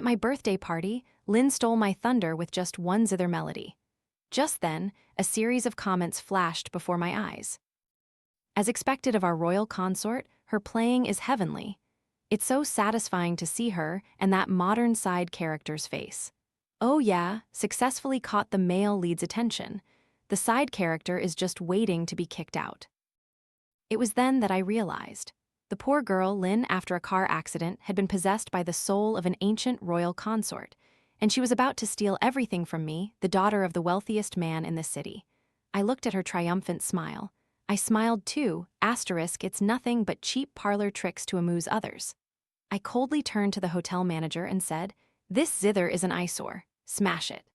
At my birthday party, Lynn stole my thunder with just one zither melody. Just then, a series of comments flashed before my eyes. As expected of our royal consort, her playing is heavenly. It's so satisfying to see her and that modern side character's face. Oh yeah, successfully caught the male lead's attention. The side character is just waiting to be kicked out. It was then that I realized. The poor girl, Lynn, after a car accident, had been possessed by the soul of an ancient royal consort, and she was about to steal everything from me, the daughter of the wealthiest man in the city. I looked at her triumphant smile. I smiled too, it's nothing but cheap parlor tricks to amuse others. I coldly turned to the hotel manager and said, "This zither is an eyesore. Smash it."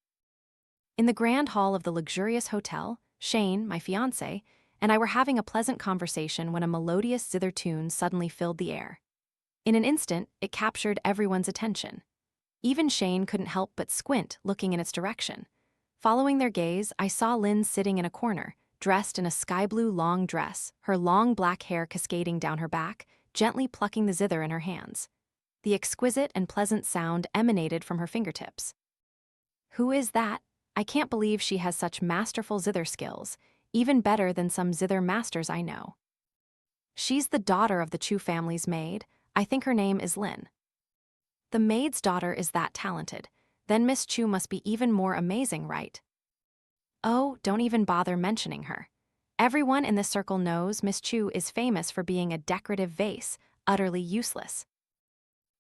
In the grand hall of the luxurious hotel, Shane, my fiancé, and I were having a pleasant conversation when a melodious zither tune suddenly filled the air. In an instant, it captured everyone's attention. Even Shane couldn't help but squint, looking in its direction. Following their gaze, I saw Lynn sitting in a corner, dressed in a sky-blue long dress, her long black hair cascading down her back, gently plucking the zither in her hands. The exquisite and pleasant sound emanated from her fingertips. Who is that? I can't believe she has such masterful zither skills, even better than some zither masters I know. She's the daughter of the Chu family's maid. I think her name is Lynn. The maid's daughter is that talented. Then Miss Chu must be even more amazing, right? Oh, don't even bother mentioning her. Everyone in this circle knows Miss Chu is famous for being a decorative vase, utterly useless.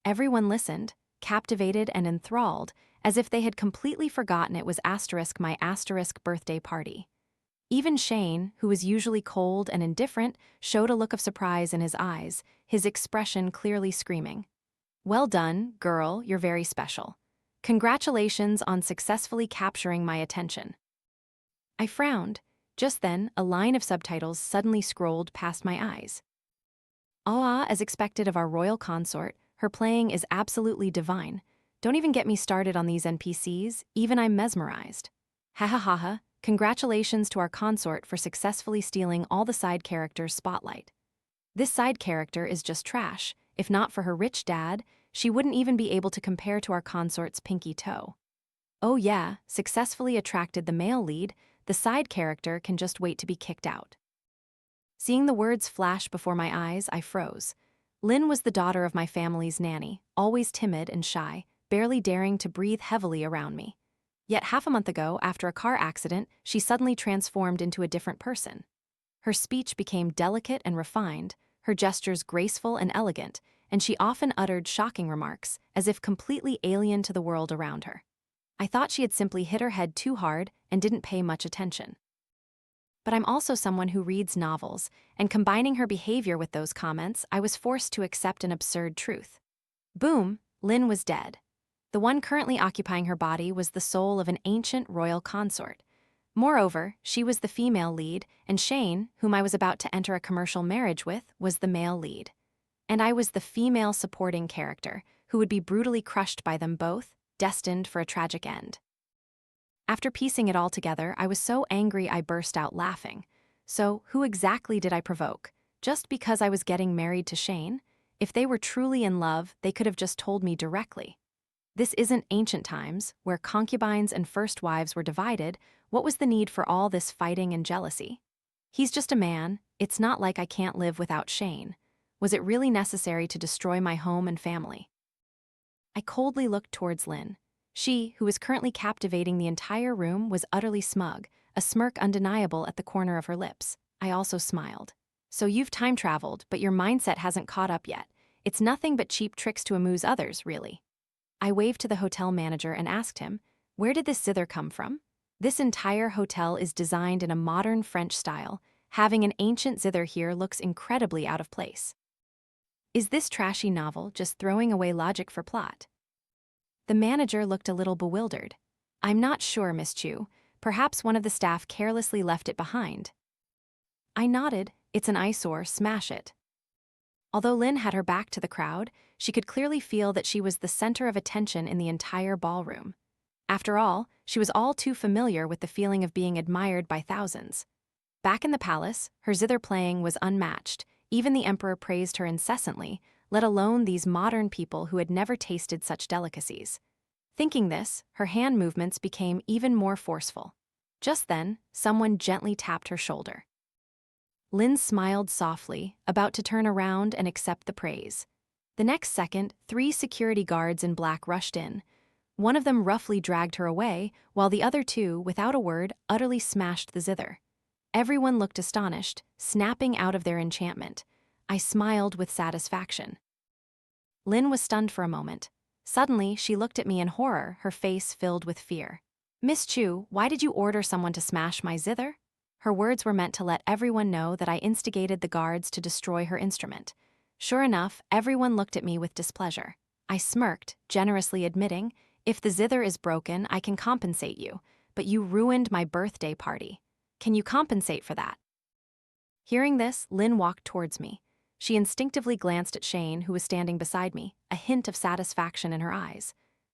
Everyone listened, captivated and enthralled, as if they had completely forgotten it was my birthday party. Even Shane, who was usually cold and indifferent, showed a look of surprise in his eyes, his expression clearly screaming, "Well done, girl, you're very special. Congratulations on successfully capturing my attention." I frowned. Just then, a line of subtitles suddenly scrolled past my eyes. As expected of our royal consort, her playing is absolutely divine. Don't even get me started on these NPCs, even I'm mesmerized. Ha ha ha ha. Congratulations to our consort for successfully stealing all the side characters' spotlight. This side character is just trash. If not for her rich dad, she wouldn't even be able to compare to our consort's pinky toe. Oh yeah, successfully attracted the male lead, the side character can just wait to be kicked out. Seeing the words flash before my eyes, I froze. Lynn was the daughter of my family's nanny, always timid and shy, barely daring to breathe heavily around me. Yet half a month ago, after a car accident, she suddenly transformed into a different person. Her speech became delicate and refined, her gestures graceful and elegant, and she often uttered shocking remarks, as if completely alien to the world around her. I thought she had simply hit her head too hard and didn't pay much attention. But I'm also someone who reads novels, and combining her behavior with those comments, I was forced to accept an absurd truth. Boom, Lynn was dead. The one currently occupying her body was the soul of an ancient royal consort. Moreover, she was the female lead, and Shane, whom I was about to enter a commercial marriage with, was the male lead. And I was the female supporting character, who would be brutally crushed by them both, destined for a tragic end. After piecing it all together, I was so angry I burst out laughing. So, who exactly did I provoke? Just because I was getting married to Shane? If they were truly in love, they could have just told me directly. This isn't ancient times, where concubines and first wives were divided. What was the need for all this fighting and jealousy? He's just a man. It's not like I can't live without Shane. Was it really necessary to destroy my home and family? I coldly looked towards Lynn. She, who was currently captivating the entire room, was utterly smug, a smirk undeniable at the corner of her lips. I also smiled. So you've time traveled, but your mindset hasn't caught up yet. It's nothing but cheap tricks to amuse others, really. I waved to the hotel manager and asked him, "Where did this zither come from?" This entire hotel is designed in a modern French style. Having an ancient zither here looks incredibly out of place. Is this trashy novel just throwing away logic for plot? The manager looked a little bewildered. "I'm not sure, Miss Chu. Perhaps one of the staff carelessly left it behind." I nodded. "It's an eyesore, smash it." Although Lynn had her back to the crowd, she could clearly feel that she was the center of attention in the entire ballroom. After all, she was all too familiar with the feeling of being admired by thousands. Back in the palace, her zither playing was unmatched. Even the emperor praised her incessantly, let alone these modern people who had never tasted such delicacies. Thinking this, her hand movements became even more forceful. Just then, someone gently tapped her shoulder. Lynn smiled softly, about to turn around and accept the praise. The next second, 3 security guards in black rushed in. One of them roughly dragged her away, while the other 2, without a word, utterly smashed the zither. Everyone looked astonished, snapping out of their enchantment. I smiled with satisfaction. Lynn was stunned for a moment. Suddenly, she looked at me in horror, her face filled with fear. "Miss Chu, why did you order someone to smash my zither?" Her words were meant to let everyone know that I instigated the guards to destroy her instrument. Sure enough, everyone looked at me with displeasure. I smirked, generously admitting, "If the zither is broken, I can compensate you, but you ruined my birthday party. Can you compensate for that?" Hearing this, Lynn walked towards me. She instinctively glanced at Shane, who was standing beside me, a hint of satisfaction in her eyes.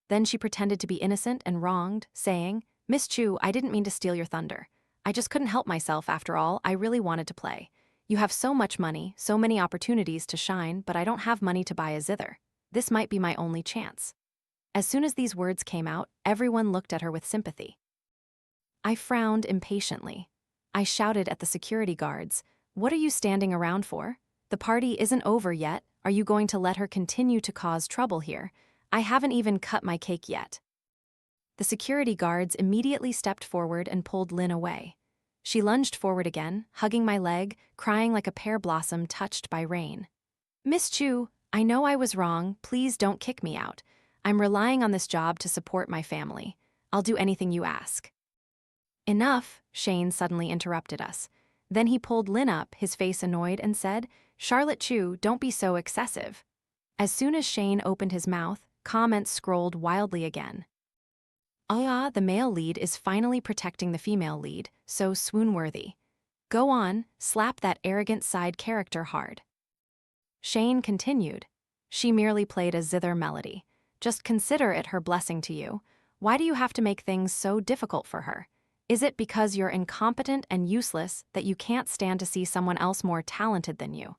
Then she pretended to be innocent and wronged, saying, "Miss Chu, I didn't mean to steal your thunder. I just couldn't help myself after all, I really wanted to play. You have so much money, so many opportunities to shine, but I don't have money to buy a zither. This might be my only chance." As soon as these words came out, everyone looked at her with sympathy. I frowned impatiently. I shouted at the security guards, "What are you standing around for? The party isn't over yet. Are you going to let her continue to cause trouble here? I haven't even cut my cake yet." The security guards immediately stepped forward and pulled Lynn away. She lunged forward again, hugging my leg, crying like a pear blossom touched by rain. "Miss Chu, I know I was wrong. Please don't kick me out. I'm relying on this job to support my family. I'll do anything you ask." "Enough," Shane suddenly interrupted us. Then he pulled Lynn up, his face annoyed, and said, "Charlotte Chu, don't be so excessive." As soon as Shane opened his mouth, comments scrolled wildly again. "Ah, the male lead is finally protecting the female lead, so swoon-worthy. Go on, slap that arrogant side character hard." Shane continued, "She merely played a zither melody. Just consider it her blessing to you. Why do you have to make things so difficult for her? Is it because you're incompetent and useless that you can't stand to see someone else more talented than you?"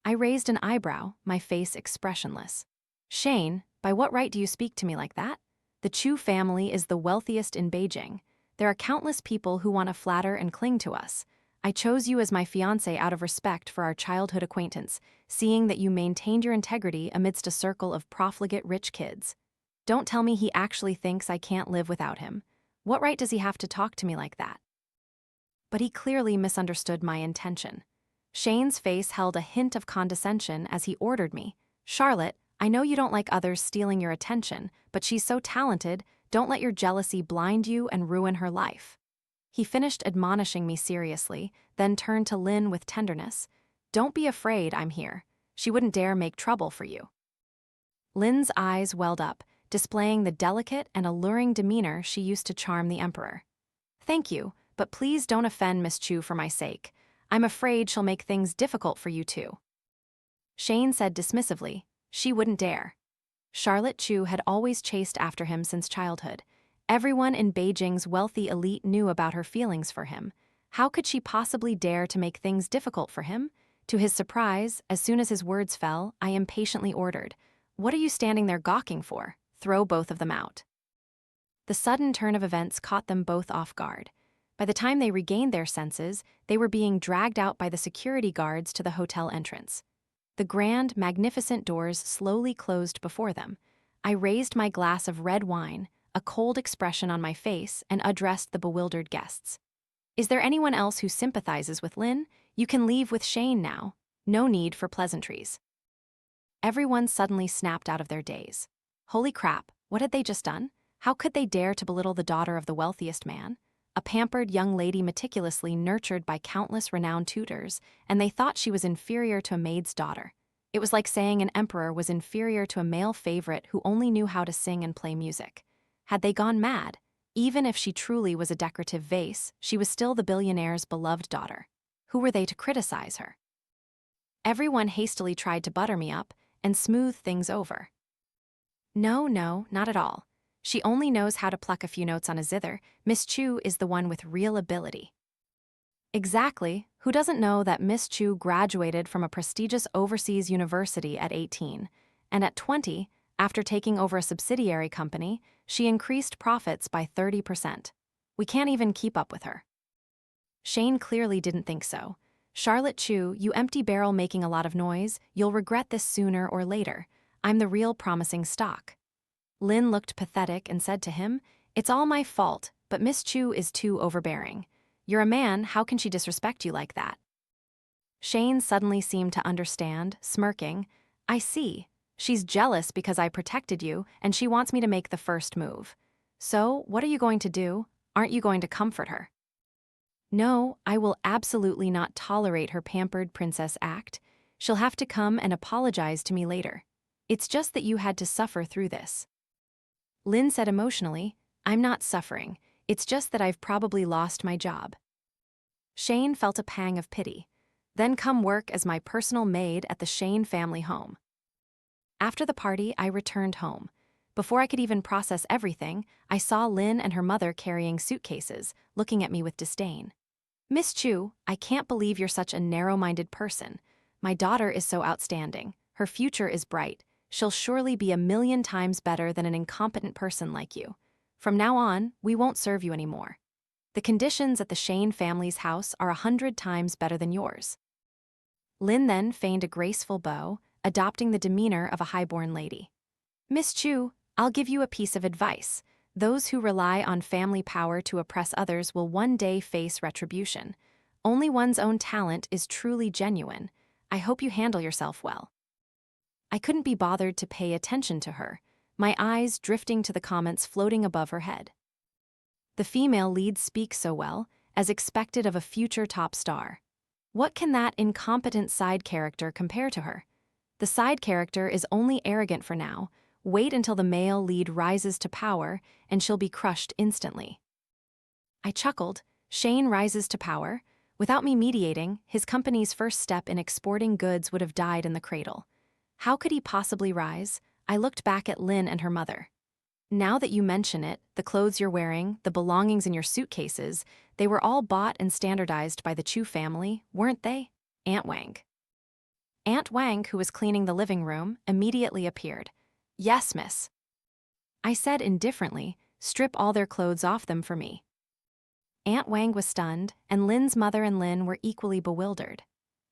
I raised an eyebrow, my face expressionless. "Shane, by what right do you speak to me like that? The Chu family is the wealthiest in Beijing. There are countless people who want to flatter and cling to us. I chose you as my fiancé out of respect for our childhood acquaintance, seeing that you maintained your integrity amidst a circle of profligate rich kids. Don't tell me he actually thinks I can't live without him. What right does he have to talk to me like that?" But he clearly misunderstood my intention. Shane's face held a hint of condescension as he ordered me, "Charlotte, I know you don't like others stealing your attention, but she's so talented, don't let your jealousy blind you and ruin her life." He finished admonishing me seriously, then turned to Lynn with tenderness. "Don't be afraid, I'm here. She wouldn't dare make trouble for you." Lynn's eyes welled up, displaying the delicate and alluring demeanor she used to charm the emperor. "Thank you, but please don't offend Miss Chu for my sake. I'm afraid she'll make things difficult for you too." Shane said dismissively, "She wouldn't dare." Charlotte Chu had always chased after him since childhood. Everyone in Beijing's wealthy elite knew about her feelings for him. How could she possibly dare to make things difficult for him? To his surprise, as soon as his words fell, I impatiently ordered, "What are you standing there gawking for? Throw both of them out." The sudden turn of events caught them both off guard. By the time they regained their senses, they were being dragged out by the security guards to the hotel entrance. The grand, magnificent doors slowly closed before them. I raised my glass of red wine, a cold expression on my face, and addressed the bewildered guests. "Is there anyone else who sympathizes with Lynn? You can leave with Shane now. No need for pleasantries." Everyone suddenly snapped out of their daze. Holy crap, what had they just done? How could they dare to belittle the daughter of the wealthiest man? A pampered young lady meticulously nurtured by countless renowned tutors, and they thought she was inferior to a maid's daughter. It was like saying an emperor was inferior to a male favorite who only knew how to sing and play music. Had they gone mad? Even if she truly was a decorative vase, she was still the billionaire's beloved daughter. Who were they to criticize her? Everyone hastily tried to butter me up and smooth things over. "No, not at all. She only knows how to pluck a few notes on a zither. Miss Chu is the one with real ability." Exactly. Who doesn't know that Miss Chu graduated from a prestigious overseas university at 18, and at 20, after taking over a subsidiary company, she increased profits by 30%. We can't even keep up with her. Shane clearly didn't think so. Charlotte Chu, you empty barrel making a lot of noise, you'll regret this sooner or later. I'm the real promising stock. Lynn looked pathetic and said to him, "It's all my fault, but Miss Chu is too overbearing. You're a man, how can she disrespect you like that?" Shane suddenly seemed to understand, smirking. "I see. She's jealous because I protected you, and she wants me to make the first move. So, what are you going to do? Aren't you going to comfort her?" "No, I will absolutely not tolerate her pampered princess act. She'll have to come and apologize to me later. It's just that you had to suffer through this." Lynn said emotionally, "I'm not suffering. It's just that I've probably lost my job." Shane felt a pang of pity. "Then come work as my personal maid at the Shane family home." After the party, I returned home. Before I could even process everything, I saw Lynn and her mother carrying suitcases, looking at me with disdain. "Miss Chu, I can't believe you're such a narrow-minded person. My daughter is so outstanding. Her future is bright. She'll surely be 1,000,000 times better than an incompetent person like you. From now on, we won't serve you anymore. The conditions at the Shane family's house are 100 times better than yours." Lynn then feigned a graceful bow, adopting the demeanor of a highborn lady. "Miss Chu, I'll give you a piece of advice. Those who rely on family power to oppress others will one day face retribution. Only one's own talent is truly genuine. I hope you handle yourself well." I couldn't be bothered to pay attention to her, my eyes drifting to the comments floating above her head. "The female lead speaks so well, as expected of a future top star. What can that incompetent side character compare to her? The side character is only arrogant for now. Wait until the male lead rises to power, and she'll be crushed instantly." I chuckled. Shane rises to power. Without me mediating, his company's first step in exporting goods would have died in the cradle. How could he possibly rise? I looked back at Lynn and her mother. "Now that you mention it, the clothes you're wearing, the belongings in your suitcases, they were all bought and standardized by the Chu family, weren't they?" Aunt Wang. Aunt Wang, who was cleaning the living room, immediately appeared. "Yes, miss." I said indifferently, "Strip all their clothes off them for me." Aunt Wang was stunned, and Lynn's mother and Lynn were equally bewildered.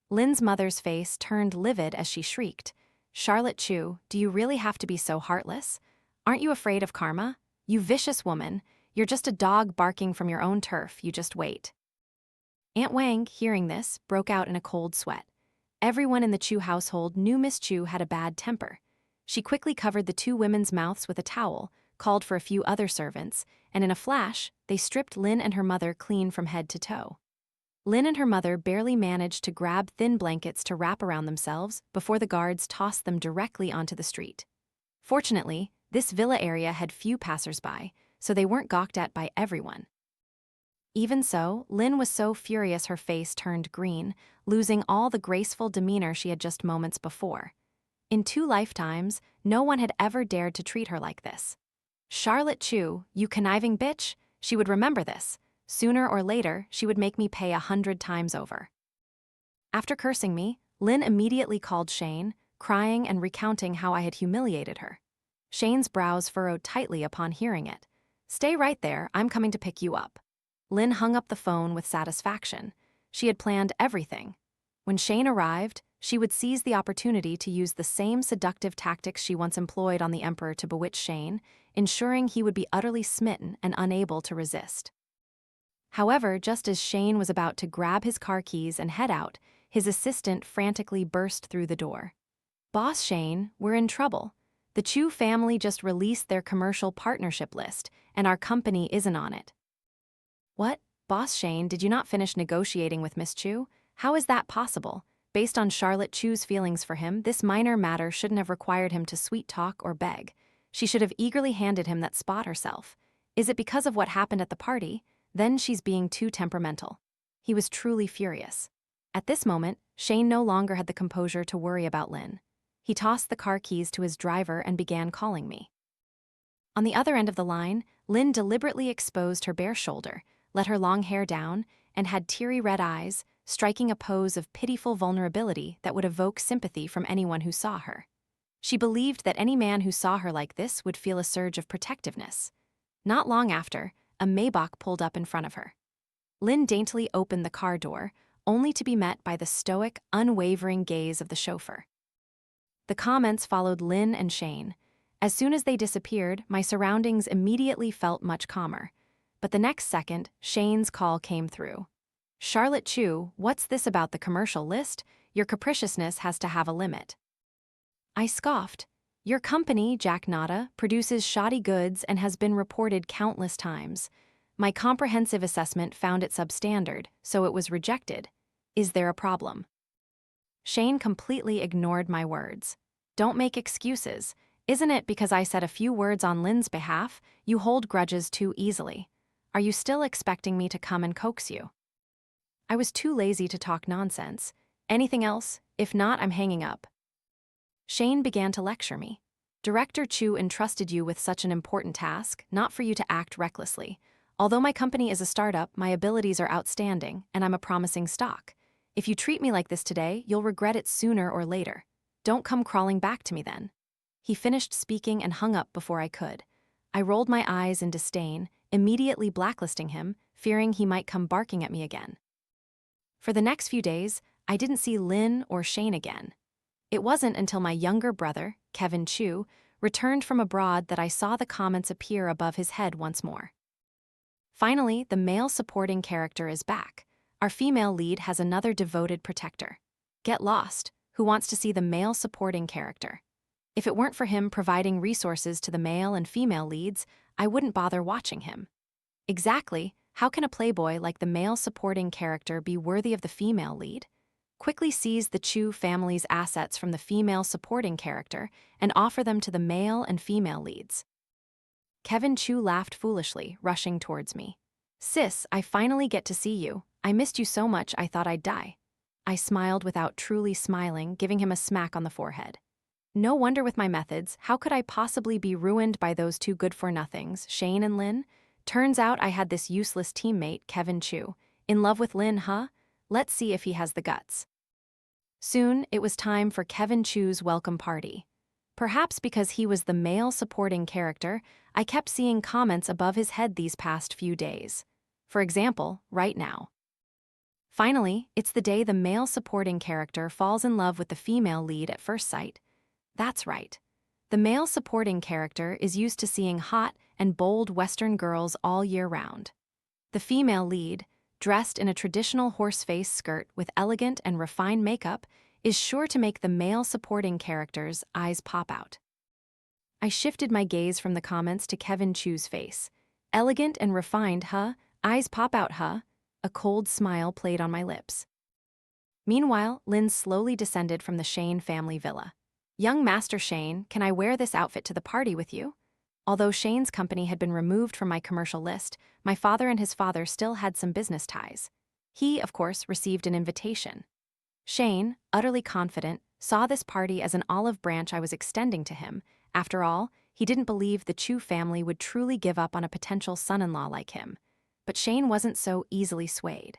Lynn's mother's face turned livid as she shrieked, "Charlotte Chu, do you really have to be so heartless? Aren't you afraid of karma? You vicious woman, you're just a dog barking from your own turf, you just wait." Aunt Wang, hearing this, broke out in a cold sweat. Everyone in the Chu household knew Miss Chu had a bad temper. She quickly covered the two women's mouths with a towel, called for a few other servants, and in a flash, they stripped Lynn and her mother clean from head to toe. Lynn and her mother barely managed to grab thin blankets to wrap around themselves before the guards tossed them directly onto the street. Fortunately, this villa area had few passers-by, so they weren't gawked at by everyone. Even so, Lynn was so furious her face turned green, losing all the graceful demeanor she had just moments before. In 2 lifetimes, no one had ever dared to treat her like this. "Charlotte Chu, you conniving bitch," she would remember this. Sooner or later, she would make me pay 100 times over. After cursing me, Lynn immediately called Shane, crying and recounting how I had humiliated her. Shane's brows furrowed tightly upon hearing it. "Stay right there, I'm coming to pick you up." Lynn hung up the phone with satisfaction. She had planned everything. When Shane arrived, she would seize the opportunity to use the same seductive tactics she once employed on the Emperor to bewitch Shane, ensuring he would be utterly smitten and unable to resist. However, just as Shane was about to grab his car keys and head out, his assistant frantically burst through the door. "Boss Shane, we're in trouble. The Chu family just released their commercial partnership list, and our company isn't on it." "What? Boss Shane, did you not finish negotiating with Miss Chu? How is that possible? Based on Charlotte Chu's feelings for him, this minor matter shouldn't have required him to sweet-talk or beg. She should have eagerly handed him that spot herself. Is it because of what happened at the party? Then she's being too temperamental." He was truly furious. At this moment, Shane no longer had the composure to worry about Lynn. He tossed the car keys to his driver and began calling me. On the other end of the line, Lynn deliberately exposed her bare shoulder, let her long hair down, and had teary red eyes, striking a pose of pitiful vulnerability that would evoke sympathy from anyone who saw her. She believed that any man who saw her like this would feel a surge of protectiveness. Not long after, a Maybach pulled up in front of her. Lynn daintily opened the car door, only to be met by the stoic, unwavering gaze of the chauffeur. The comments followed Lynn and Shane. As soon as they disappeared, my surroundings immediately felt much calmer. But the next second, Shane's call came through. "Charlotte Chu, what's this about the commercial list? Your capriciousness has to have a limit." I scoffed. "Your company, Jack Nada, produces shoddy goods and has been reported countless times. My comprehensive assessment found it substandard, so it was rejected. Is there a problem?" Shane completely ignored my words. "Don't make excuses. Isn't it because I said a few words on Lynn's behalf, you hold grudges too easily? Are you still expecting me to come and coax you?" I was too lazy to talk nonsense. "Anything else? If not, I'm hanging up." Shane began to lecture me. "Director Chu entrusted you with such an important task, not for you to act recklessly. Although my company is a startup, my abilities are outstanding, and I'm a promising stock. If you treat me like this today, you'll regret it sooner or later. Don't come crawling back to me then." He finished speaking and hung up before I could. I rolled my eyes in disdain, immediately blacklisting him, fearing he might come barking at me again. For the next few days, I didn't see Lynn or Shane again. It wasn't until my younger brother, Kevin Chu, returned from abroad that I saw the comments appear above his head once more. Finally, the male supporting character is back. Our female lead has another devoted protector. Get lost, who wants to see the male supporting character? If it weren't for him providing resources to the male and female leads, I wouldn't bother watching him. Exactly, how can a playboy like the male supporting character be worthy of the female lead? Quickly seize the Chu family's assets from the female supporting character and offer them to the male and female leads. Kevin Chu laughed foolishly, rushing towards me. "Sis, I finally get to see you. I missed you so much I thought I'd die." I smiled without truly smiling, giving him a smack on the forehead. No wonder with my methods, how could I possibly be ruined by those two good-for-nothings, Shane and Lynn? Turns out I had this useless teammate, Kevin Chu. In love with Lynn, huh? Let's see if he has the guts. Soon, it was time for Kevin Chu's welcome party. Perhaps because he was the male supporting character, I kept seeing comments above his head these past few days. For example, right now. Finally, it's the day the male supporting character falls in love with the female lead at first sight. That's right. The male supporting character is used to seeing hot and bold Western girls all year round. The female lead, dressed in a traditional horse-face skirt with elegant and refined makeup, is sure to make the male supporting character's eyes pop out. I shifted my gaze from the comments to Kevin Chu's face. "Elegant and refined, huh? Eyes pop out, huh?" A cold smile played on my lips. Meanwhile, Lynn slowly descended from the Shane family villa. "Young Master Shane, can I wear this outfit to the party with you?" Although Shane's company had been removed from my commercial list, my father and his father still had some business ties. He, of course, received an invitation. Shane, utterly confident, saw this party as an olive branch I was extending to him. After all, he didn't believe the Chu family would truly give up on a potential son-in-law like him. But Shane wasn't so easily swayed.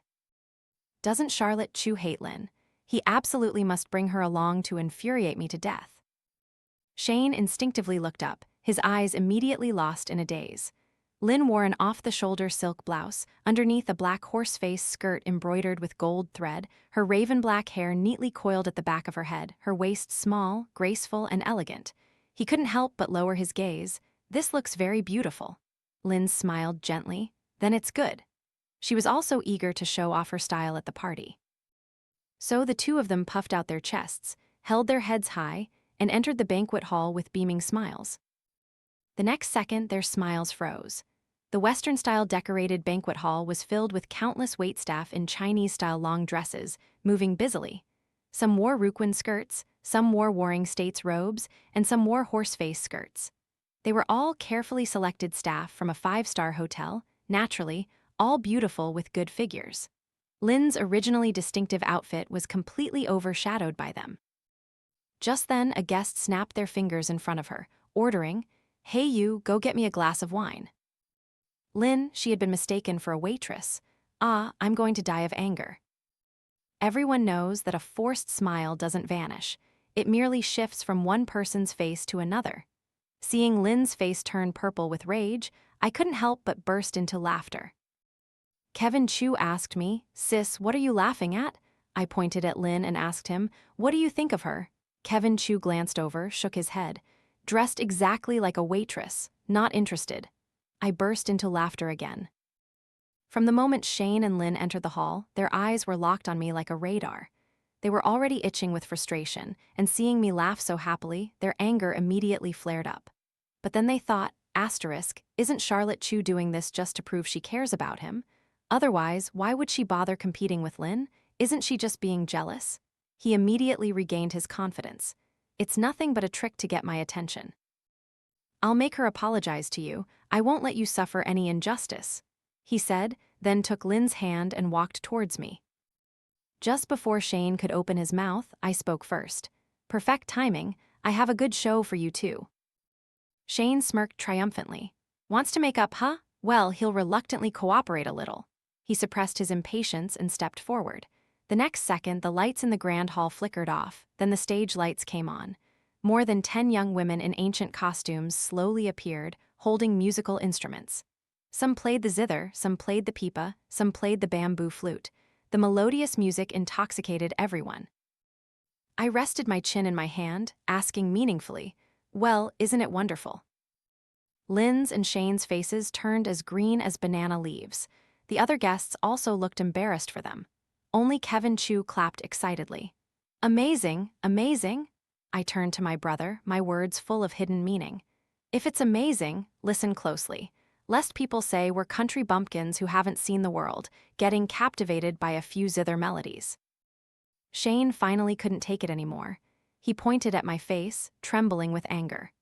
"Doesn't Charlotte Chu hate Lynn? He absolutely must bring her along to infuriate me to death." Shane instinctively looked up, his eyes immediately lost in a daze. Lynn wore an off-the-shoulder silk blouse, underneath a black horse-face skirt embroidered with gold thread, her raven-black hair neatly coiled at the back of her head, her waist small, graceful, and elegant. He couldn't help but lower his gaze. "This looks very beautiful." Lynn smiled gently. "Then it's good." She was also eager to show off her style at the party. So the two of them puffed out their chests, held their heads high, and entered the banquet hall with beaming smiles. The next second, their smiles froze. The Western-style decorated banquet hall was filled with countless waitstaff in Chinese-style long dresses, moving busily. Some wore Ruquin skirts, some wore Warring States robes, and some wore horse-face skirts. They were all carefully selected staff from a five-star hotel, naturally, all beautiful with good figures. Lynn's originally distinctive outfit was completely overshadowed by them. Just then, a guest snapped their fingers in front of her, ordering, "Hey you, go get me a glass of wine." Lynn, she had been mistaken for a waitress. I'm going to die of anger. Everyone knows that a forced smile doesn't vanish. It merely shifts from one person's face to another. Seeing Lynn's face turn purple with rage, I couldn't help but burst into laughter. Kevin Chu asked me, "Sis, what are you laughing at?" I pointed at Lynn and asked him, "What do you think of her?" Kevin Chu glanced over, shook his head. "Dressed exactly like a waitress, not interested." I burst into laughter again. From the moment Shane and Lynn entered the hall, their eyes were locked on me like a radar. They were already itching with frustration, and seeing me laugh so happily, their anger immediately flared up. But then they thought, isn't Charlotte Chu doing this just to prove she cares about him? Otherwise, why would she bother competing with Lynn? Isn't she just being jealous? He immediately regained his confidence. "It's nothing but a trick to get my attention. I'll make her apologize to you. I won't let you suffer any injustice," he said, then took Lynn's hand and walked towards me. Just before Shane could open his mouth, I spoke first. "Perfect timing. I have a good show for you too." Shane smirked triumphantly. "Wants to make up, huh? Well, he'll reluctantly cooperate a little." He suppressed his impatience and stepped forward. The next second, the lights in the grand hall flickered off, then the stage lights came on. More than 10 young women in ancient costumes slowly appeared, holding musical instruments. Some played the zither, some played the pipa, some played the bamboo flute. The melodious music intoxicated everyone. I rested my chin in my hand, asking meaningfully, "Well, isn't it wonderful?" Lynn's and Shane's faces turned as green as banana leaves. The other guests also looked embarrassed for them. Only Kevin Chu clapped excitedly. "Amazing, amazing?" I turned to my brother, my words full of hidden meaning. "If it's amazing, listen closely. Lest people say we're country bumpkins who haven't seen the world, getting captivated by a few zither melodies." Shane finally couldn't take it anymore. He pointed at my face, trembling with anger.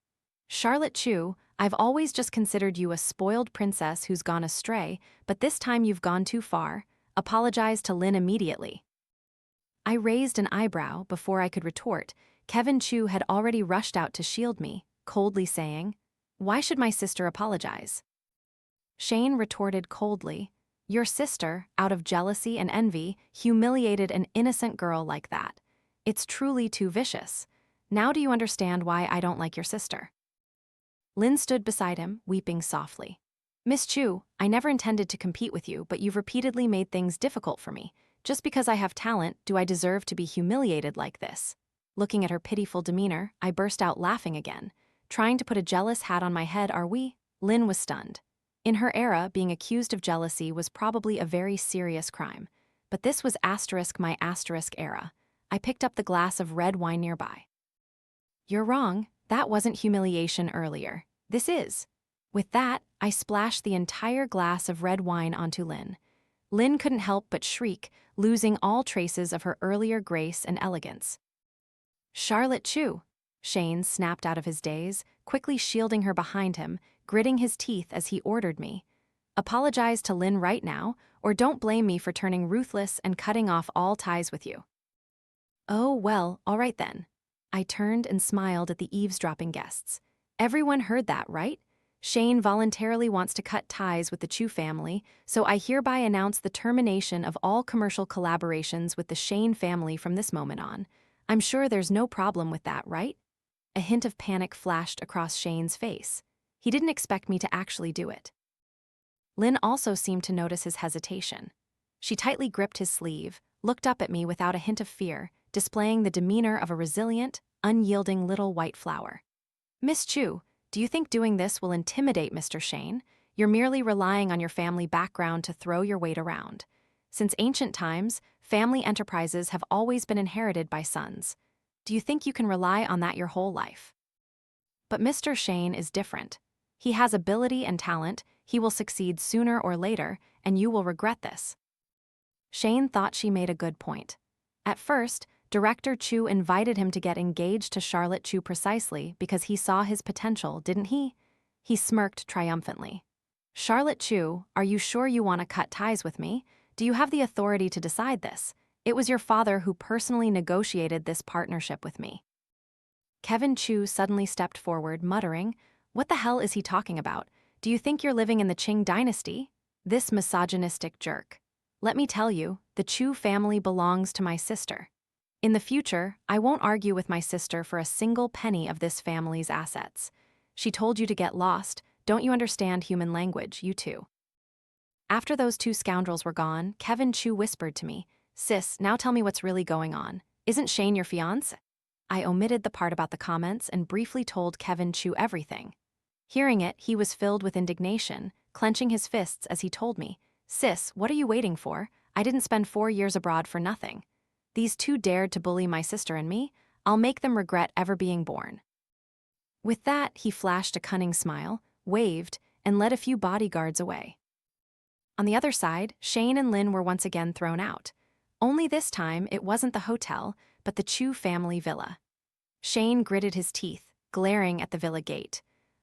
"Charlotte Chu, I've always just considered you a spoiled princess who's gone astray, but this time you've gone too far. Apologize to Lynn immediately." I raised an eyebrow before I could retort. Kevin Chu had already rushed out to shield me, coldly saying, "Why should my sister apologize?" Shane retorted coldly, "Your sister, out of jealousy and envy, humiliated an innocent girl like that. It's truly too vicious. Now do you understand why I don't like your sister?" Lynn stood beside him, weeping softly. "Miss Chu, I never intended to compete with you, but you've repeatedly made things difficult for me. Just because I have talent, do I deserve to be humiliated like this?" Looking at her pitiful demeanor, I burst out laughing again. "Trying to put a jealous hat on my head, are we?" Lynn was stunned. In her era, being accused of jealousy was probably a very serious crime. But this was my era. I picked up the glass of red wine nearby. "You're wrong. That wasn't humiliation earlier. This is." With that, I splashed the entire glass of red wine onto Lynn. Lynn couldn't help but shriek, losing all traces of her earlier grace and elegance. "Charlotte Chu!" Shane snapped out of his daze, quickly shielding her behind him, gritting his teeth as he ordered me. "Apologize to Lynn right now, or don't blame me for turning ruthless and cutting off all ties with you." "Oh, well, all right then." I turned and smiled at the eavesdropping guests. "Everyone heard that, right? Shane voluntarily wants to cut ties with the Chu family, so I hereby announce the termination of all commercial collaborations with the Shane family from this moment on. I'm sure there's no problem with that, right?" A hint of panic flashed across Shane's face. He didn't expect me to actually do it. Lynn also seemed to notice his hesitation. She tightly gripped his sleeve, looked up at me without a hint of fear, displaying the demeanor of a resilient, unyielding little white flower. "Miss Chu, do you think doing this will intimidate Mr. Shane? You're merely relying on your family background to throw your weight around. Since ancient times, family enterprises have always been inherited by sons. Do you think you can rely on that your whole life? But Mr. Shane is different. He has ability and talent, he will succeed sooner or later, and you will regret this." Shane thought she made a good point. At first, Director Chu invited him to get engaged to Charlotte Chu precisely because he saw his potential, didn't he? He smirked triumphantly. "Charlotte Chu, are you sure you want to cut ties with me? Do you have the authority to decide this? It was your father who personally negotiated this partnership with me." Kevin Chu suddenly stepped forward, muttering, "What the hell is he talking about? Do you think you're living in the Qing dynasty?" This misogynistic jerk. Let me tell you, the Chu family belongs to my sister. In the future, I won't argue with my sister for a single penny of this family's assets. She told you to get lost. Don't you understand human language, you two? After those two scoundrels were gone, Kevin Chu whispered to me, Sis, now tell me what's really going on. Isn't Shane your fiancé? I omitted the part about the comments and briefly told Kevin Chu everything. Hearing it, he was filled with indignation, clenching his fists as he told me, Sis, what are you waiting for? I didn't spend 4 years abroad for nothing. These two dared to bully my sister and me. I'll make them regret ever being born. With that, he flashed a cunning smile, waved, and led a few bodyguards away. On the other side, Shane and Lynn were once again thrown out. Only this time, it wasn't the hotel, but the Chu family villa. Shane gritted his teeth, glaring at the villa gate.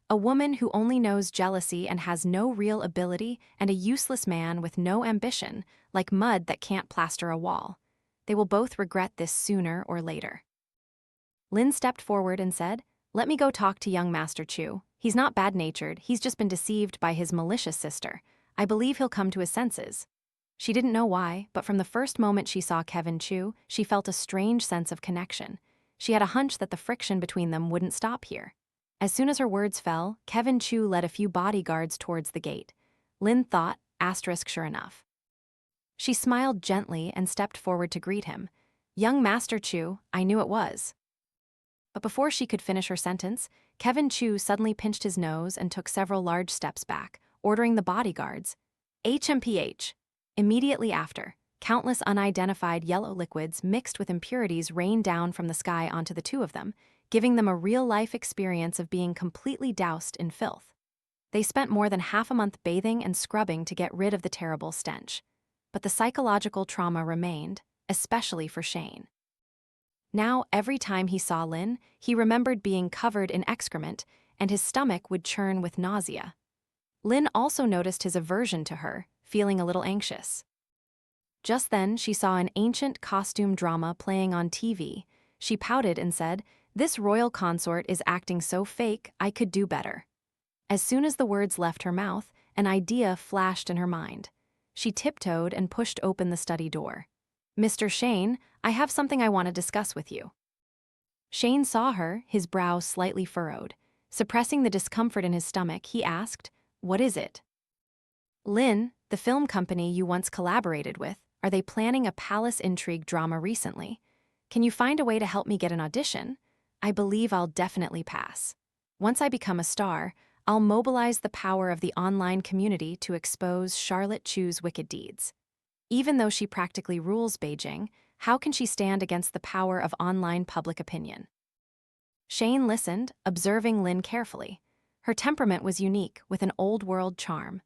A woman who only knows jealousy and has no real ability, and a useless man with no ambition, like mud that can't plaster a wall. They will both regret this sooner or later. Lynn stepped forward and said, Let me go talk to young Master Chu. He's not bad-natured, he's just been deceived by his malicious sister. I believe he'll come to his senses. She didn't know why, but from the first moment she saw Kevin Chu, she felt a strange sense of connection. She had a hunch that the friction between them wouldn't stop here. As soon as her words fell, Kevin Chu led a few bodyguards towards the gate. Lynn thought, sure enough. She smiled gently and stepped forward to greet him. Young Master Chu, I knew it was. But before she could finish her sentence, Kevin Chu suddenly pinched his nose and took several large steps back, ordering the bodyguards, HMPH. Immediately after, countless unidentified yellow liquids mixed with impurities rained down from the sky onto the two of them, giving them a real-life experience of being completely doused in filth. They spent more than half a month bathing and scrubbing to get rid of the terrible stench. But the psychological trauma remained, especially for Shane. Now, every time he saw Lynn, he remembered being covered in excrement, and his stomach would churn with nausea. Lynn also noticed his aversion to her, feeling a little anxious. Just then, she saw an ancient costume drama playing on TV. She pouted and said, This royal consort is acting so fake, I could do better. As soon as the words left her mouth, an idea flashed in her mind. She tiptoed and pushed open the study door. Mr. Shane, I have something I want to discuss with you. Shane saw her, his brow slightly furrowed. Suppressing the discomfort in his stomach, he asked, What is it? Lynn, the film company you once collaborated with, are they planning a palace intrigue drama recently? Can you find a way to help me get an audition? I believe I'll definitely pass. Once I become a star, I'll mobilize the power of the online community to expose Charlotte Chu's wicked deeds. Even though she practically rules Beijing, how can she stand against the power of online public opinion? Shane listened, observing Lynn carefully. Her temperament was unique, with an old-world charm.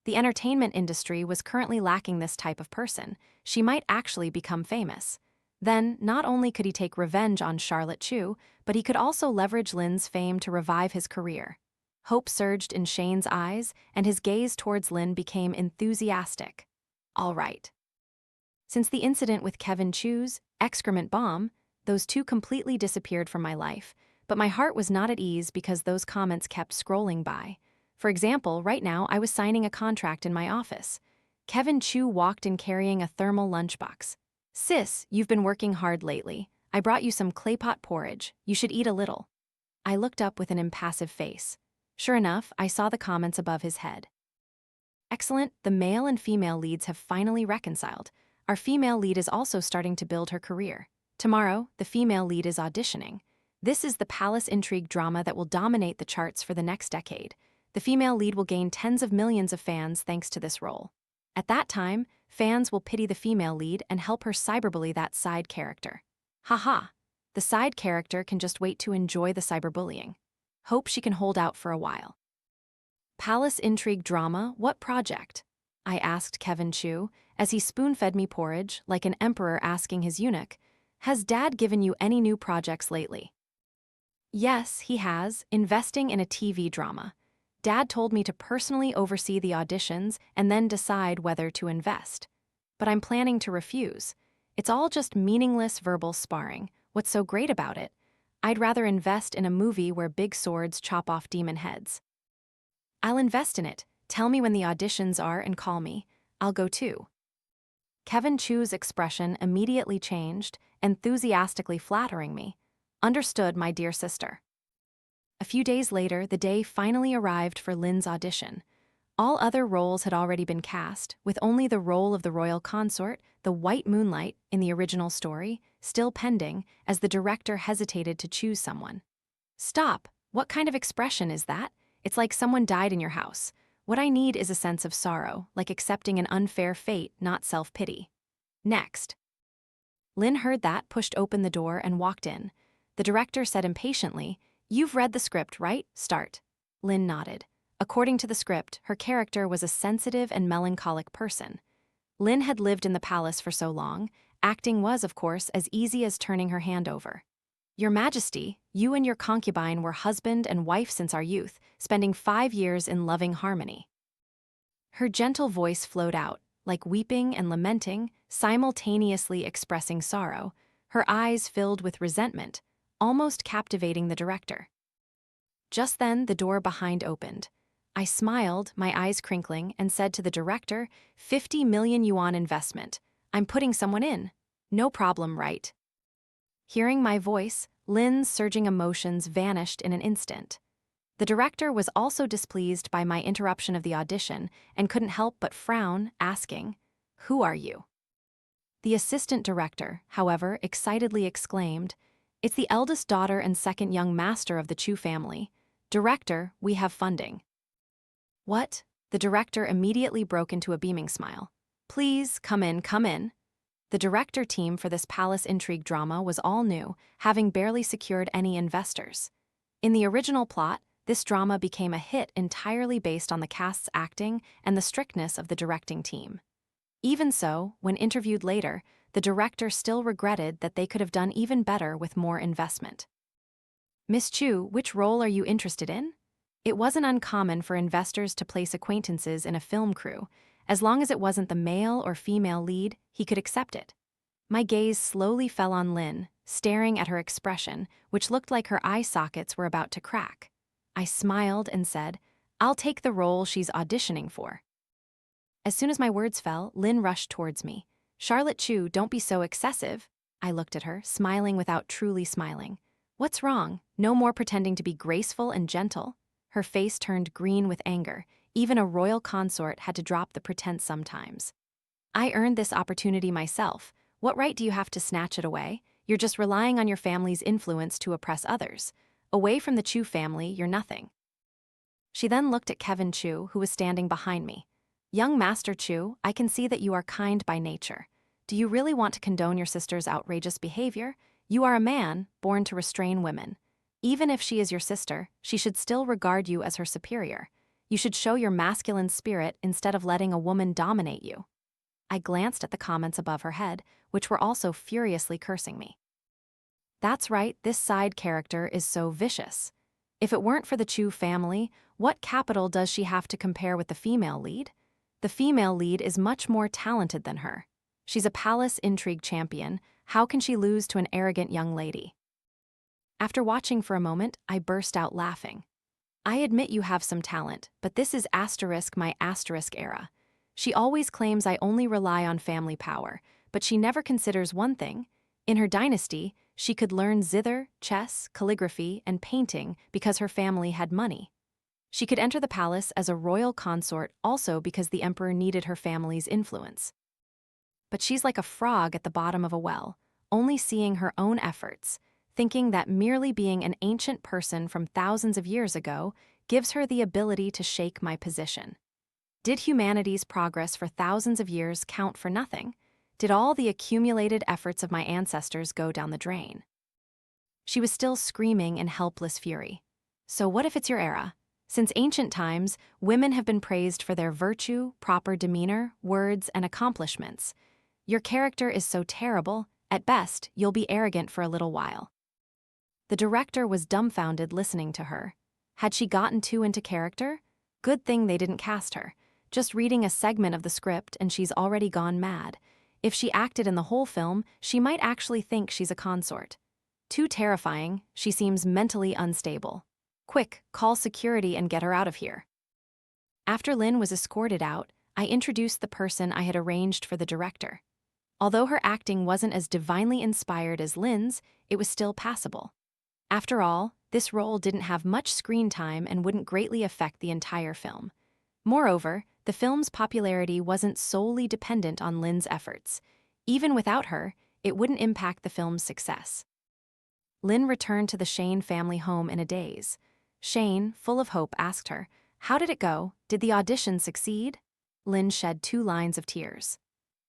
The entertainment industry was currently lacking this type of person. She might actually become famous. Then, not only could he take revenge on Charlotte Chu, but he could also leverage Lynn's fame to revive his career. Hope surged in Shane's eyes, and his gaze towards Lynn became enthusiastic. All right. Since the incident with Kevin Chu's excrement bomb, those two completely disappeared from my life, but my heart was not at ease because those comments kept scrolling by. For example, right now I was signing a contract in my office. Kevin Chu walked in carrying a thermal lunchbox. Sis, you've been working hard lately. I brought you some clay pot porridge. You should eat a little. I looked up with an impassive face. Sure enough, I saw the comments above his head. Excellent, the male and female leads have finally reconciled. Our female lead is also starting to build her career. Tomorrow, the female lead is auditioning. This is the palace intrigue drama that will dominate the charts for the next decade. The female lead will gain tens of millions of fans thanks to this role. At that time, fans will pity the female lead and help her cyberbully that side character. Haha, the side character can just wait to enjoy the cyberbullying. Hope she can hold out for a while. Palace intrigue drama, what project? I asked Kevin Chu, as he spoon-fed me porridge like an emperor asking his eunuch, Has Dad given you any new projects lately? Yes, he has, investing in a TV drama. Dad told me to personally oversee the auditions and then decide whether to invest. But I'm planning to refuse. It's all just meaningless verbal sparring. What's so great about it? I'd rather invest in a movie where big swords chop off demon heads. I'll invest in it. Tell me when the auditions are and call me. I'll go too. Kevin Chu's expression immediately changed, enthusiastically flattering me. Understood, my dear sister. A few days later, the day finally arrived for Lynn's audition. All other roles had already been cast, with only the role of the royal consort, the White Moonlight, in the original story, still pending, as the director hesitated to choose someone. Stop! What kind of expression is that? It's like someone died in your house. What I need is a sense of sorrow, like accepting an unfair fate, not self-pity. Next. Lynn heard that, pushed open the door, and walked in. The director said impatiently, "You've read the script, right? Start." Lynn nodded. According to the script, her character was a sensitive and melancholic person. Lynn had lived in the palace for so long, acting was, of course, as easy as turning her hand over. "Your Majesty, you and your concubine were husband and wife since our youth, spending 5 years in loving harmony." Her gentle voice flowed out, like weeping and lamenting, simultaneously expressing sorrow, her eyes filled with resentment, almost captivating the director. Just then, the door behind opened. I smiled, my eyes crinkling, and said to the director, 50 million yuan investment. I'm putting someone in. No problem, right? Hearing my voice, Lynn's surging emotions vanished in an instant. The director was also displeased by my interruption of the audition and couldn't help but frown, asking, "Who are you?" The assistant director, however, excitedly exclaimed, "It's the eldest daughter and second young master of the Chu family. Director, we have funding." "What?" The director immediately broke into a beaming smile. "Please, come in, come in." The director team for this palace intrigue drama was all new, having barely secured any investors. In the original plot, this drama became a hit entirely based on the cast's acting and the strictness of the directing team. Even so, when interviewed later, the director still regretted that they could have done even better with more investment. "Miss Chu, which role are you interested in?" It wasn't uncommon for investors to place acquaintances in a film crew. As long as it wasn't the male or female lead, he could accept it. My gaze slowly fell on Lynn, staring at her expression, which looked like her eye sockets were about to crack. I smiled and said, "I'll take the role she's auditioning for." As soon as my words fell, Lynn rushed towards me. "Charlotte Chu, don't be so excessive." I looked at her, smiling without truly smiling. "What's wrong? No more pretending to be graceful and gentle." Her face turned green with anger. Even a royal consort had to drop the pretense sometimes. "I earned this opportunity myself. What right do you have to snatch it away? You're just relying on your family's influence to oppress others. Away from the Chu family, you're nothing." She then looked at Kevin Chu, who was standing behind me. "Young Master Chu, I can see that you are kind by nature. Do you really want to condone your sister's outrageous behavior? You are a man, born to restrain women. Even if she is your sister, she should still regard you as her superior. You should show your masculine spirit instead of letting a woman dominate you." I glanced at the comments above her head, which were also furiously cursing me. That's right, this side character is so vicious. If it weren't for the Chu family, what capital does she have to compare with the female lead? The female lead is much more talented than her. She's a palace intrigue champion. How can she lose to an arrogant young lady? After watching for a moment, I burst out laughing. "I admit you have some talent, but this is my asterisk era. She always claims I only rely on family power, but she never considers one thing. In her dynasty, she could learn zither, chess, calligraphy, and painting because her family had money. She could enter the palace as a royal consort also because the emperor needed her family's influence. But she's like a frog at the bottom of a well, only seeing her own efforts, thinking that merely being an ancient person from thousands of years ago gives her the ability to shake my position. Did humanity's progress for thousands of years count for nothing? Did all the accumulated efforts of my ancestors go down the drain?" She was still screaming in helpless fury. "So what if it's your era? Since ancient times, women have been praised for their virtue, proper demeanor, words, and accomplishments. Your character is so terrible, at best, you'll be arrogant for a little while." The director was dumbfounded listening to her. Had she gotten too into character? Good thing they didn't cast her. Just reading a segment of the script and she's already gone mad. If she acted in the whole film, she might actually think she's a consort. Too terrifying, she seems mentally unstable. Quick, call security and get her out of here. After Lynn was escorted out, I introduced the person I had arranged for the director. Although her acting wasn't as divinely inspired as Lynn's, it was still passable. After all, this role didn't have much screen time and wouldn't greatly affect the entire film. Moreover, the film's popularity wasn't solely dependent on Lynn's efforts. Even without her, it wouldn't impact the film's success. Lynn returned to the Shane family home in a daze. Shane, full of hope, asked her, "How did it go? Did the audition succeed?" Lynn shed 2 lines of tears.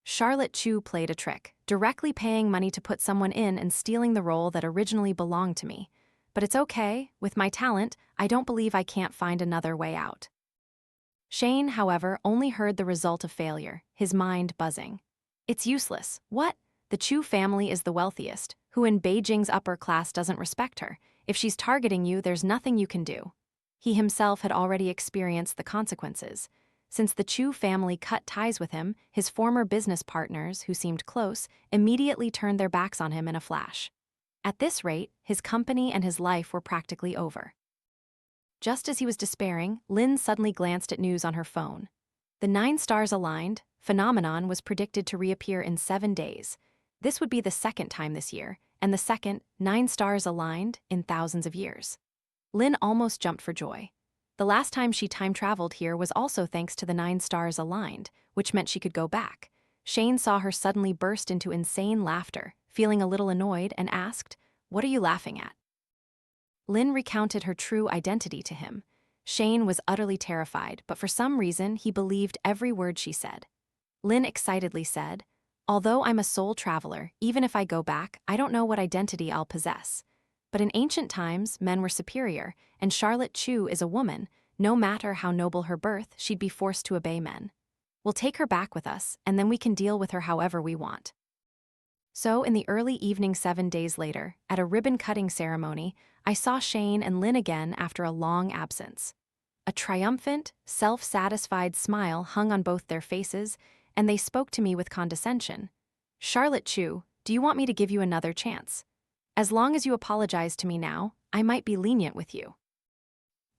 Charlotte Chu played a trick, directly paying money to put someone in and stealing the role that originally belonged to me. But it's okay, with my talent, I don't believe I can't find another way out. Shane, however, only heard the result of failure, his mind buzzing. It's useless. What? The Chu family is the wealthiest, who in Beijing's upper class doesn't respect her. If she's targeting you, there's nothing you can do. He himself had already experienced the consequences. Since the Chu family cut ties with him, his former business partners, who seemed close, immediately turned their backs on him in a flash. At this rate, his company and his life were practically over. Just as he was despairing, Lynn suddenly glanced at news on her phone. The 9 stars aligned phenomenon was predicted to reappear in 7 days. This would be the 2nd time this year, and the second 9 stars aligned in thousands of years. Lynn almost jumped for joy. The last time she time-traveled here was also thanks to the 9 stars aligned, which meant she could go back. Shane saw her suddenly burst into insane laughter, feeling a little annoyed, and asked, "What are you laughing at?" Lynn recounted her true identity to him. Shane was utterly terrified, but for some reason he believed every word she said. Lynn excitedly said, "Although I'm a soul traveler, even if I go back, I don't know what identity I'll possess. But in ancient times, men were superior, and Charlotte Chu is a woman. No matter how noble her birth, she'd be forced to obey men. We'll take her back with us, and then we can deal with her however we want." So, in the early evening 7 days later, at a ribbon-cutting ceremony, I saw Shane and Lynn again after a long absence. A triumphant, self-satisfied smile hung on both their faces, and they spoke to me with condescension. "Charlotte Chu, do you want me to give you another chance? As long as you apologize to me now, I might be lenient with you.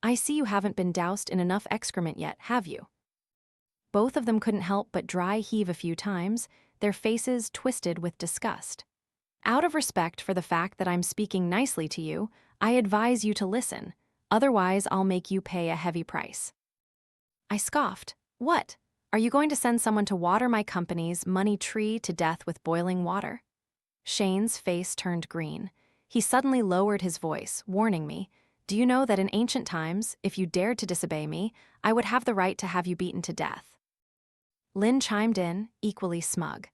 I see you haven't been doused in enough excrement yet, have you?" Both of them couldn't help but dry heave a few times, their faces twisted with disgust. "Out of respect for the fact that I'm speaking nicely to you, I advise you to listen, otherwise I'll make you pay a heavy price." I scoffed. "What? Are you going to send someone to water my company's money tree to death with boiling water?" Shane's face turned green. He suddenly lowered his voice, warning me, "Do you know that in ancient times, if you dared to disobey me, I would have the right to have you beaten to death?" Lynn chimed in, equally smug.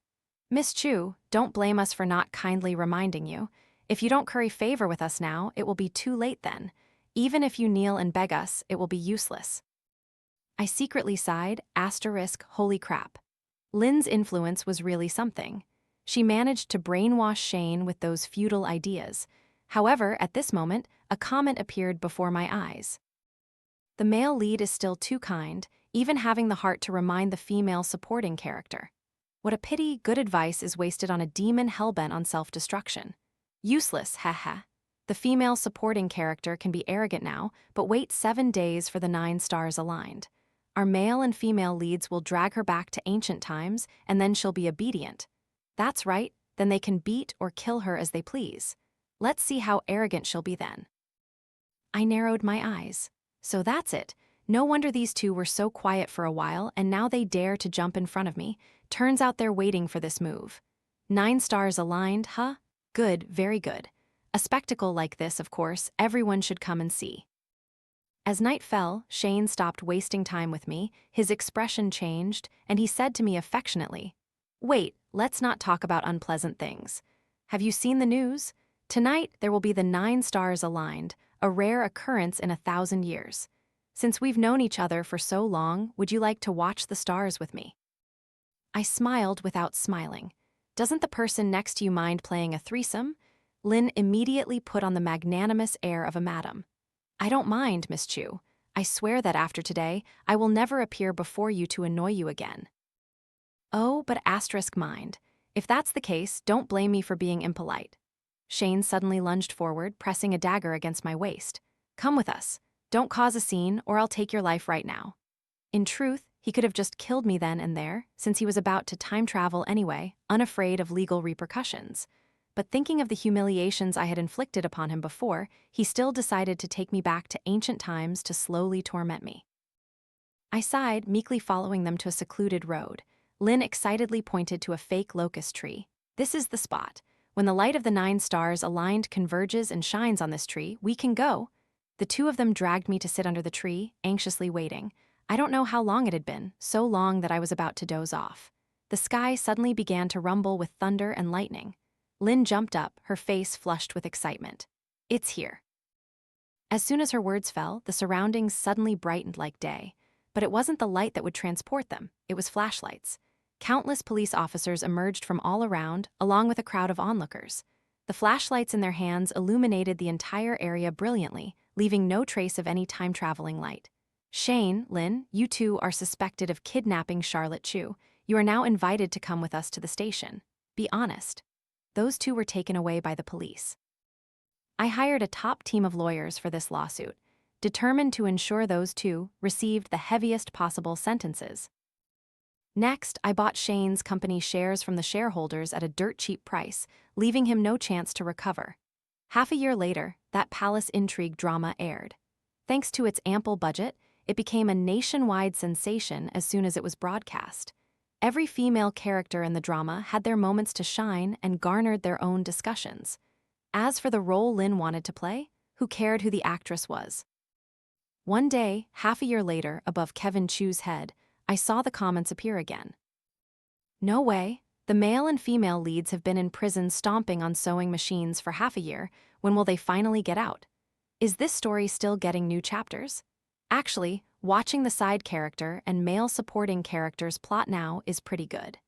"Miss Chu, don't blame us for not kindly reminding you. If you don't curry favor with us now, it will be too late then. Even if you kneel and beg us, it will be useless." I secretly sighed, holy crap. Lynn's influence was really something. She managed to brainwash Shane with those feudal ideas. However, at this moment, a comment appeared before my eyes. "The male lead is still too kind, even having the heart to remind the female supporting character. What a pity good advice is wasted on a demon hellbent on self-destruction. Useless, haha. The female supporting character can be arrogant now, but wait 7 days for the 9 stars aligned. Our male and female leads will drag her back to ancient times, and then she'll be obedient. That's right, then they can beat or kill her as they please. Let's see how arrogant she'll be then." I narrowed my eyes. So that's it. No wonder these two were so quiet for a while, and now they dare to jump in front of me. Turns out they're waiting for this move. 9 stars aligned, huh? Good, very good. A spectacle like this, of course, everyone should come and see. As night fell, Shane stopped wasting time with me, his expression changed, and he said to me affectionately, "Wait, let's not talk about unpleasant things. Have you seen the news? Tonight there will be the 9 stars aligned, a rare occurrence in 1,000 years. Since we've known each other for so long, would you like to watch the stars with me?" I smiled without smiling. "Doesn't the person next to you mind playing a threesome?" Lynn immediately put on the magnanimous air of a madam. "I don't mind, Miss Chu. I swear that after today, I will never appear before you to annoy you again." "Oh, but mind. If that's the case, don't blame me for being impolite." Shane suddenly lunged forward, pressing a dagger against my waist. "Come with us. Don't cause a scene, or I'll take your life right now." In truth, He could have just killed me then and there, since he was about to time travel anyway, unafraid of legal repercussions. But thinking of the humiliations I had inflicted upon him before, he still decided to take me back to ancient times to slowly torment me. I sighed, meekly following them to a secluded road. Lynn excitedly pointed to a fake locust tree. "This is the spot. When the light of the 9 stars aligned converges and shines on this tree, we can go." The two of them dragged me to sit under the tree, anxiously waiting. I don't know how long it had been, so long that I was about to doze off. The sky suddenly began to rumble with thunder and lightning. Lynn jumped up, her face flushed with excitement. "It's here." As soon as her words fell, the surroundings suddenly brightened like day. But it wasn't the light that would transport them, it was flashlights. Countless police officers emerged from all around, along with a crowd of onlookers. The flashlights in their hands illuminated the entire area brilliantly, leaving no trace of any time-traveling light. "Shane, Lynn, you two are suspected of kidnapping Charlotte Chu. You are now invited to come with us to the station. Be honest." Those two were taken away by the police. I hired a top team of lawyers for this lawsuit, determined to ensure those two received the heaviest possible sentences. Next, I bought Shane's company shares from the shareholders at a dirt-cheap price, leaving him no chance to recover. Half a year later, that palace intrigue drama aired. Thanks to its ample budget, it became a nationwide sensation as soon as it was broadcast. Every female character in the drama had their moments to shine and garnered their own discussions. As for the role Lynn wanted to play, who cared who the actress was? One day, half a year later, above Kevin Chu's head, I saw the comments appear again. "No way. The male and female leads have been in prison stomping on sewing machines for half a year. When will they finally get out? Is this story still getting new chapters?" Actually, watching the side character and male supporting characters plot now is pretty good.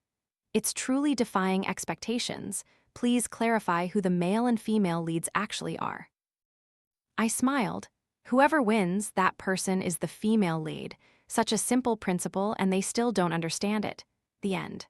It's truly defying expectations. Please clarify who the male and female leads actually are. I smiled. Whoever wins, that person is the female lead. Such a simple principle, and they still don't understand it. The end.